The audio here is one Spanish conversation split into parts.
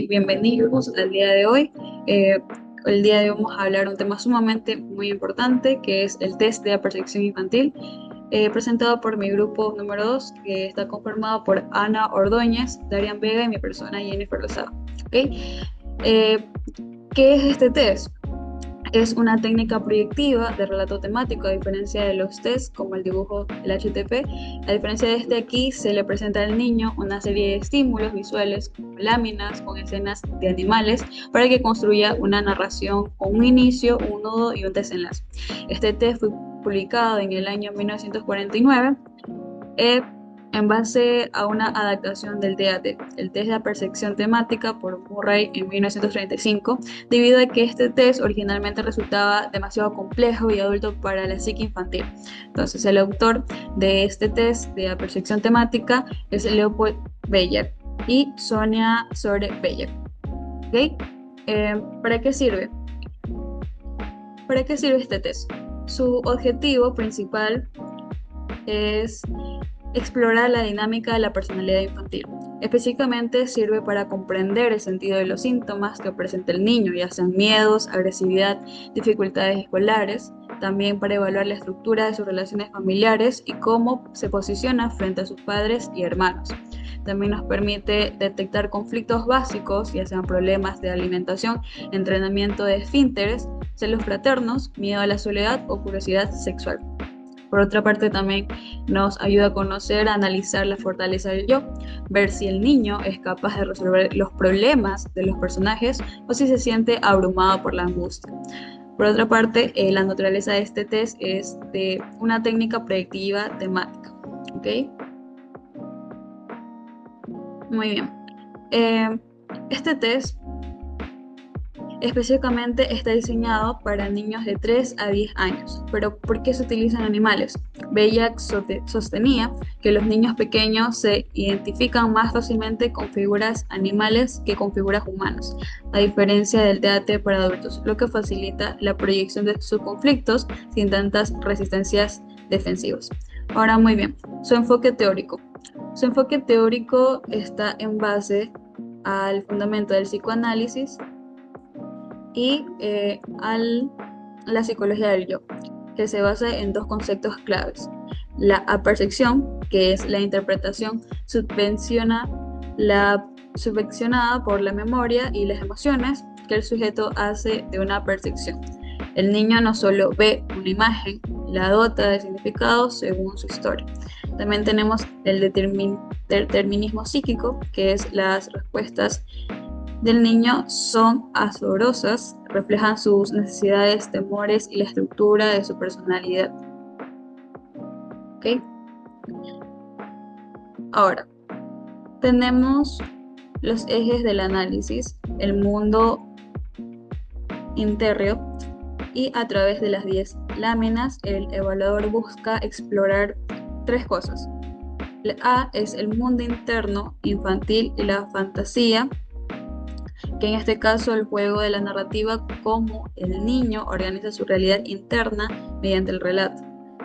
Bienvenidos al día de hoy. Eh, el día de hoy vamos a hablar un tema sumamente muy importante que es el test de percepción infantil, presentado por mi grupo número 2 que está conformado por Ana Ordóñez, Darian Vega y mi persona Jennifer Lozada. ¿Ok? Eh, ¿Qué es este test? Es una técnica proyectiva de relato temático, a diferencia de los test como el dibujo, el HTP. A diferencia de este, aquí se le presenta al niño una serie de estímulos visuales, como láminas con escenas de animales, para que construya una narración con un inicio, un nudo y un desenlace. Este test fue publicado en el año 1949, eh, en base a una adaptación del TAT, el test de percepción temática por Murray en 1935, debido a que este test originalmente resultaba demasiado complejo y adulto para la psique infantil. Entonces, el autor de este test de percepción temática es Leopold Beyer y Sonia Sore Beyer. ¿Okay? ¿Para qué sirve? ¿Para qué sirve este test? Su objetivo principal es explorar la dinámica de la personalidad infantil. Específicamente sirve para comprender el sentido de los síntomas que presenta el niño, ya sean miedos, agresividad, dificultades escolares, también para evaluar la estructura de sus relaciones familiares y cómo se posiciona frente a sus padres y hermanos. También nos permite detectar conflictos básicos, ya sean problemas de alimentación, entrenamiento de esfínteres, celos fraternos, miedo a la soledad o curiosidad sexual. Por otra parte, también nos ayuda a conocer, a analizar la fortaleza del yo, ver si el niño es capaz de resolver los problemas de los personajes o si se siente abrumado por la angustia. Por otra parte, la naturaleza de este test es de una técnica predictiva temática. ¿Ok? Muy bien. Eh, este test específicamente está diseñado para niños de 3 a 10 años. Pero ¿por qué se utilizan animales? Bellac sostenía que los niños pequeños se identifican más fácilmente con figuras animales que con figuras humanas, a diferencia del teatro para adultos, lo que facilita la proyección de sus conflictos sin tantas resistencias defensivas. Ahora, muy bien, su enfoque teórico. Su enfoque teórico está en base al fundamento del psicoanálisis y la psicología del yo, que se basa en dos conceptos claves. La apercepción, que es la interpretación subvencionada por la memoria y las emociones que el sujeto hace de una percepción. El niño no solo ve una imagen, la dota de significado según su historia. También tenemos el determinismo psíquico, que es las respuestas del niño son asombrosas, reflejan sus necesidades, temores y la estructura de su personalidad. ¿Ok? Ahora, tenemos los ejes del análisis, el mundo interno, y a través de las 10 láminas, el evaluador busca explorar tres cosas. La A es el mundo interno infantil y la fantasía, que en este caso el juego de la narrativa, cómo el niño organiza su realidad interna mediante el relato.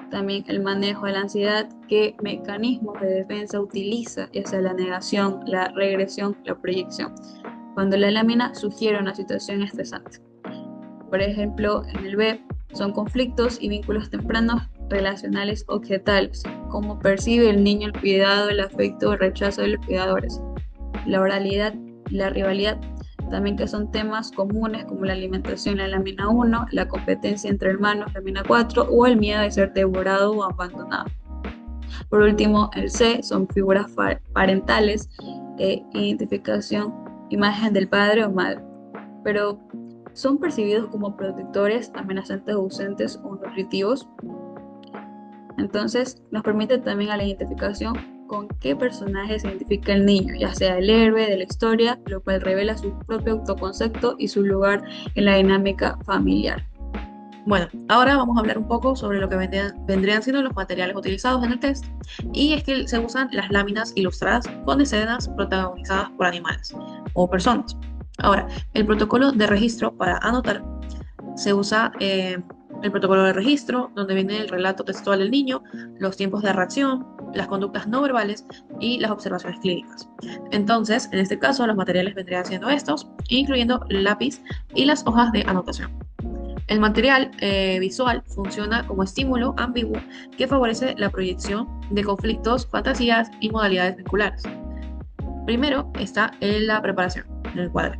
También el manejo de la ansiedad, qué mecanismos de defensa utiliza, ya sea la negación, la regresión, la proyección, cuando la lámina sugiere una situación estresante. Por ejemplo, en el B son conflictos y vínculos tempranos relacionales objetales, cómo percibe el niño el cuidado, el afecto o el rechazo de los cuidadores, la oralidad, la rivalidad, también que son temas comunes como la alimentación, la lámina 1, la competencia entre hermanos, lámina 4, o el miedo de ser devorado o abandonado. Por último, el C son figuras parentales, identificación, imagen del padre o madre, pero son percibidos como protectores, amenazantes, ausentes o nutritivos. Entonces, nos permite también a la identificación con qué personaje se identifica el niño, ya sea el héroe de la historia, lo cual revela su propio autoconcepto y su lugar en la dinámica familiar. Bueno, ahora vamos a hablar un poco sobre lo que vendrían siendo los materiales utilizados en el test. Y es que se usan las láminas ilustradas con escenas protagonizadas por animales o personas. Ahora, el protocolo de registro para anotar se usa el protocolo de registro, donde viene el relato textual del niño, los tiempos de reacción, las conductas no verbales y las observaciones clínicas. Entonces, en este caso, los materiales vendrían siendo estos, incluyendo lápiz y las hojas de anotación. El material visual funciona como estímulo ambiguo que favorece la proyección de conflictos, fantasías y modalidades vinculares. Primero está en la preparación, en el cuadro.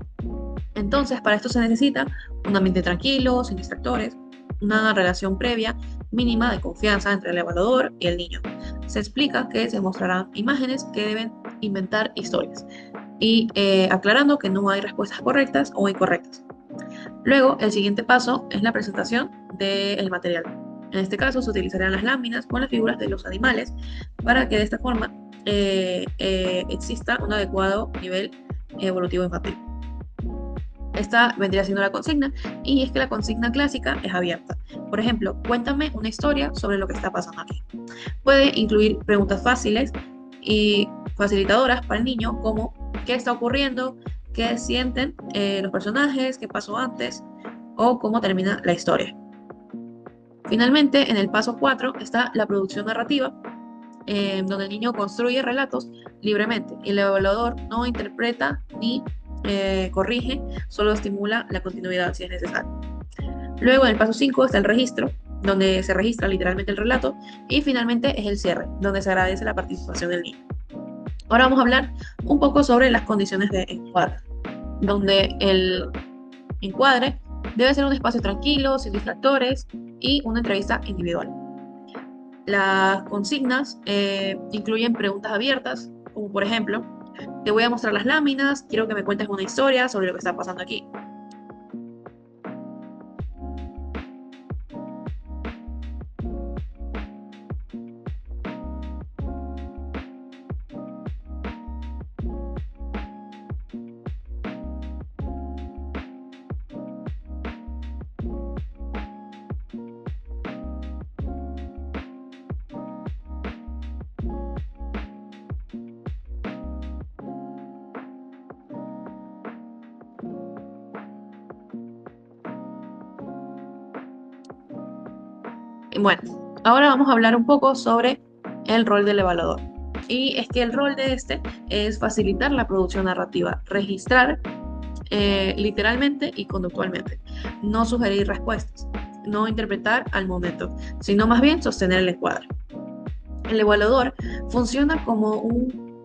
Entonces, para esto se necesita un ambiente tranquilo, sin distractores, una relación previa mínima de confianza entre el evaluador y el niño. Se explica que se mostrarán imágenes que deben inventar historias y aclarando que no hay respuestas correctas o incorrectas. Luego, el siguiente paso es la presentación del material. En este caso, se utilizarán las láminas con las figuras de los animales para que de esta forma exista un adecuado nivel evolutivo infantil. Esta vendría siendo la consigna, y es que la consigna clásica es abierta. Por ejemplo, cuéntame una historia sobre lo que está pasando aquí. Puede incluir preguntas fáciles y facilitadoras para el niño, como qué está ocurriendo, qué sienten los personajes, qué pasó antes o cómo termina la historia. Finalmente, en el paso 4 está la producción narrativa, donde el niño construye relatos libremente y el evaluador no interpreta ni corrige, solo estimula la continuidad si es necesario. Luego, en el paso 5 está el registro, donde se registra literalmente el relato, y finalmente es el cierre, donde se agradece la participación del niño. Ahora vamos a hablar un poco sobre las condiciones de encuadre, donde el encuadre debe ser un espacio tranquilo, sin distractores y una entrevista individual. Las consignas incluyen preguntas abiertas, como por ejemplo, te voy a mostrar las láminas, quiero que me cuentes una historia sobre lo que está pasando aquí. Bueno, ahora vamos a hablar un poco sobre el rol del evaluador. Y es que el rol de este es facilitar la producción narrativa, registrar literalmente y conductualmente, no sugerir respuestas, no interpretar al momento, sino más bien sostener el encuadre. El evaluador funciona como un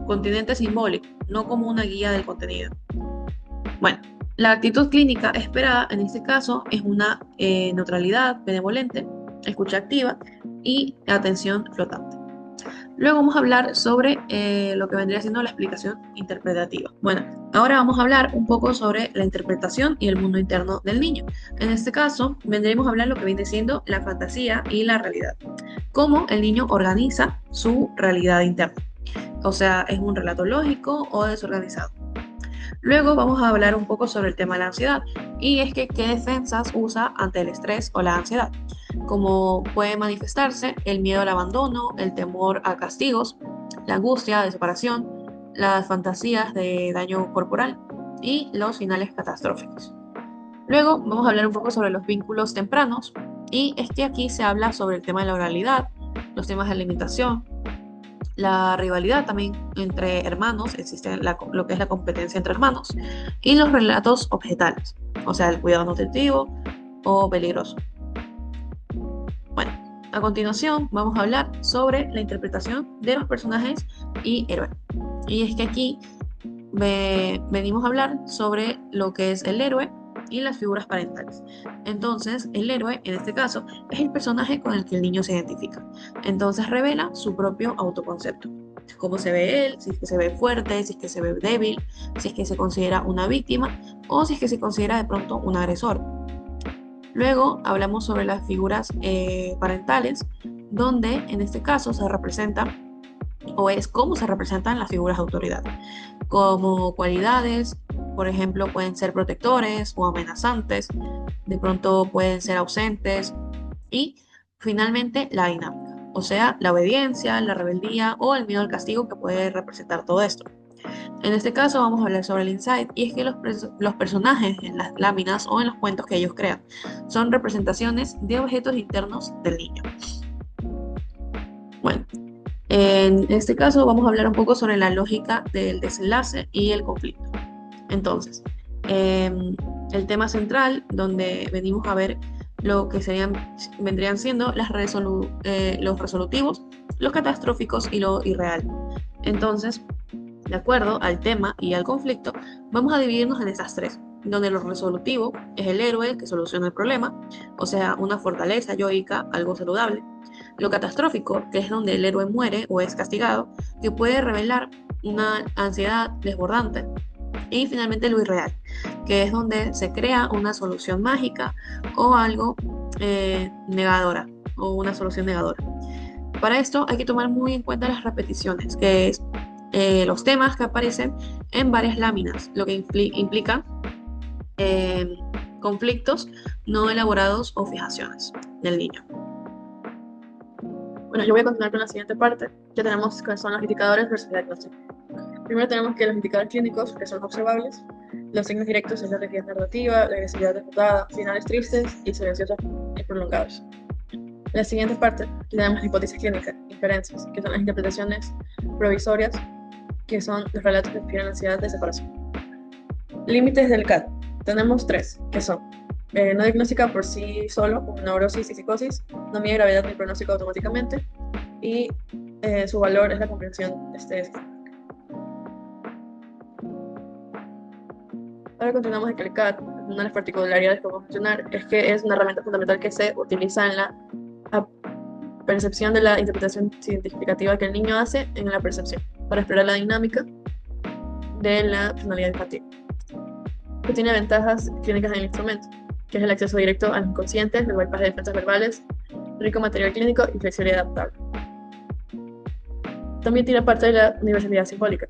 continente simbólico, no como una guía del contenido. Bueno, la actitud clínica esperada en este caso es una neutralidad benevolente, escucha activa y atención flotante. Luego vamos a hablar sobre lo que vendría siendo la explicación interpretativa. Bueno, ahora vamos a hablar un poco sobre la interpretación y el mundo interno del niño. En este caso, vendremos a hablar lo que viene siendo la fantasía y la realidad. Cómo el niño organiza su realidad interna. O sea, ¿es un relato lógico o desorganizado? Luego vamos a hablar un poco sobre el tema de la ansiedad, y es que qué defensas usa ante el estrés o la ansiedad, como puede manifestarse el miedo al abandono, el temor a castigos, la angustia de separación, las fantasías de daño corporal y los finales catastróficos. Luego vamos a hablar un poco sobre los vínculos tempranos, y es que aquí se habla sobre el tema de la oralidad, los temas de alimentación, la rivalidad también entre hermanos, existe lo que es la competencia entre hermanos, y los relatos objetales, o sea, el cuidado nutritivo o peligroso. Bueno, a continuación vamos a hablar sobre la interpretación de los personajes y héroes. Y es que aquí venimos a hablar sobre lo que es el héroe y las figuras parentales. Entonces, el héroe, en este caso, es el personaje con el que el niño se identifica. Entonces, revela su propio autoconcepto. Cómo se ve él, si es que se ve fuerte, si es que se ve débil, si es que se considera una víctima o si es que se considera de pronto un agresor. Luego hablamos sobre las figuras parentales, donde en este caso se representa o es cómo se representan las figuras de autoridad, como cualidades, por ejemplo, pueden ser protectores o amenazantes, de pronto pueden ser ausentes, y finalmente la dinámica, o sea, la obediencia, la rebeldía o el miedo al castigo que puede representar todo esto. En este caso vamos a hablar sobre el insight y es que los personajes en las láminas o en los cuentos que ellos crean son representaciones de objetos internos del niño. Bueno, en este caso vamos a hablar un poco sobre la lógica del desenlace y el conflicto. Entonces, el tema central donde venimos a ver lo que vendrían siendo los resolutivos, los catastróficos y lo irreal. Entonces, de acuerdo al tema y al conflicto, vamos a dividirnos en esas tres, donde lo resolutivo es el héroe que soluciona el problema, o sea, una fortaleza yoica, algo saludable. Lo catastrófico, que es donde el héroe muere o es castigado, que puede revelar una ansiedad desbordante. Y finalmente lo irreal, que es donde se crea una solución mágica o algo negadora o una solución negadora. Para esto hay que tomar muy en cuenta las repeticiones, que es los temas que aparecen en varias láminas, lo que implica eh, conflictos no elaborados o fijaciones del niño. Bueno, yo voy a continuar con la siguiente parte. Ya tenemos cuáles son los indicadores versus la diagnóstico. Primero tenemos que los indicadores clínicos, que son observables, los signos directos es la rigidez narrativa, la agresividad desbordada, finales tristes y silenciosos y prolongados. En la siguiente parte tenemos la hipótesis clínica, inferencias, que son las interpretaciones provisorias, que son los relatos que refieren ansiedad de separación. Límites del CAT. Tenemos tres, que son no diagnóstica por sí solo, como neurosis y psicosis, no mide gravedad ni pronóstico automáticamente, y su valor es la comprensión Ahora continuamos en que el CAT, una de las particularidades que vamos a mencionar, es que es una herramienta fundamental que se utiliza en la percepción de la interpretación significativa que el niño hace en la percepción, para explorar la dinámica de la personalidad infantil. Que tiene ventajas clínicas en el instrumento, que es el acceso directo a los inconscientes, el bypass de defensas verbales, rico material clínico y flexibilidad adaptable. También tiene parte de la universalidad simbólica.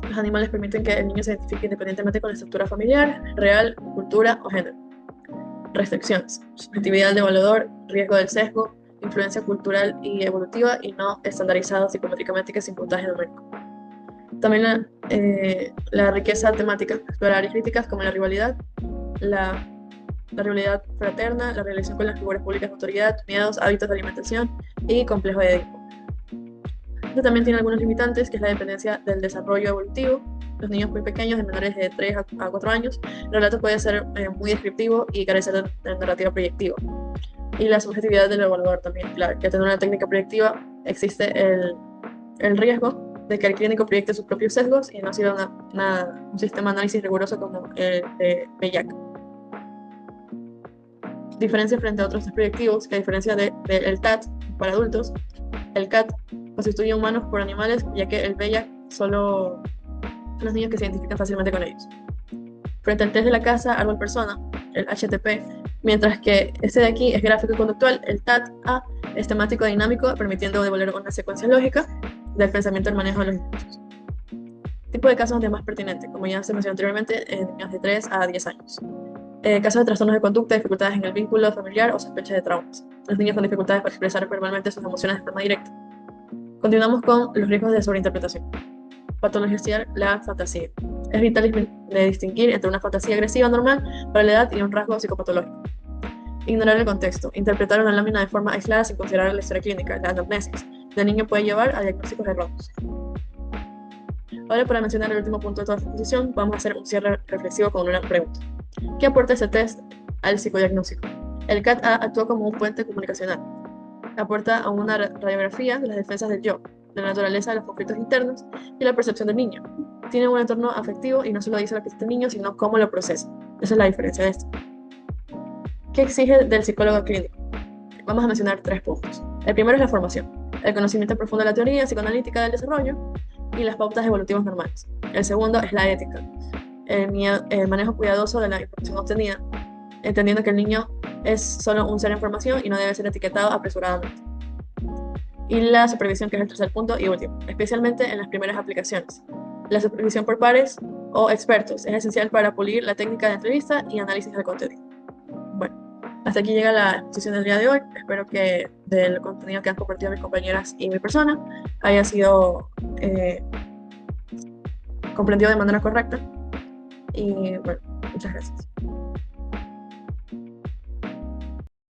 Los animales permiten que el niño se identifique independientemente con la estructura familiar, real, cultura o género. Restricciones: subjetividad del evaluador, riesgo del sesgo, influencia cultural y evolutiva y no estandarizado psicométricamente sin puntaje numérico. También la riqueza temática, explorar áreas críticas como la rivalidad, la rivalidad fraterna, la relación con las figuras públicas de autoridad, miedos, hábitos de alimentación y complejo de Edipo. Esto también tiene algunos limitantes, que es la dependencia del desarrollo evolutivo. Los niños muy pequeños, de menores de 3 a 4 años, el relato puede ser muy descriptivo y carecer de narrativa proyectiva. Y la subjetividad del evaluador también, claro, que tener una técnica proyectiva existe el riesgo de que el clínico proyecte sus propios sesgos y no sirva un sistema de análisis riguroso como el de Bellac. Diferencia frente a otros test proyectivos, que a diferencia del TAT para adultos, el CAT sustituye humanos por animales, ya que el Bellac solo son los niños que se identifican fácilmente con ellos. Frente al test de la casa, árbol persona, el HTP, mientras que este de aquí es gráfico y conductual, el TAT-A es temático dinámico, permitiendo devolver una secuencia lógica del pensamiento y el manejo de los discursos. Tipo de casos donde es más pertinente, como ya se mencionó anteriormente, en niños de 3 a 10 años. Casos de trastornos de conducta, dificultades en el vínculo familiar o sospecha de traumas. Los niños con dificultades para expresar verbalmente sus emociones de forma directa. Continuamos con los riesgos de sobreinterpretación. Patologizar la fantasía. Es vital de distinguir entre una fantasía agresiva normal para la edad y un rasgo psicopatológico. Ignorar el contexto. Interpretar una lámina de forma aislada sin considerar la historia clínica, la anamnesis del niño puede llevar a diagnósticos erróneos. Ahora, para mencionar el último punto de toda esta exposición, vamos a hacer un cierre reflexivo con una pregunta. ¿Qué aporta ese test al psicodiagnóstico? El CAT-A actúa como un puente comunicacional. Aporta a una radiografía de las defensas del yo, de la naturaleza de los conflictos internos y la percepción del niño. Tiene un entorno afectivo y no solo dice lo que siente el niño, sino cómo lo procesa. Esa es la diferencia de esto. ¿Qué exige del psicólogo clínico? Vamos a mencionar 3 puntos. El primero es la formación, el conocimiento profundo de la teoría psicoanalítica del desarrollo y las pautas evolutivas normales. El segundo es la ética, el manejo cuidadoso de la información obtenida, entendiendo que el niño es solo un ser en formación y no debe ser etiquetado apresuradamente. Y la supervisión, que es el tercer punto y último, especialmente en las primeras aplicaciones. La supervisión por pares o expertos es esencial para pulir la técnica de entrevista y análisis del contenido. Bueno, hasta aquí llega la exposición del día de hoy. Espero que del contenido que han compartido mis compañeras y mi persona haya sido comprendió de manera correcta. Y bueno, muchas gracias.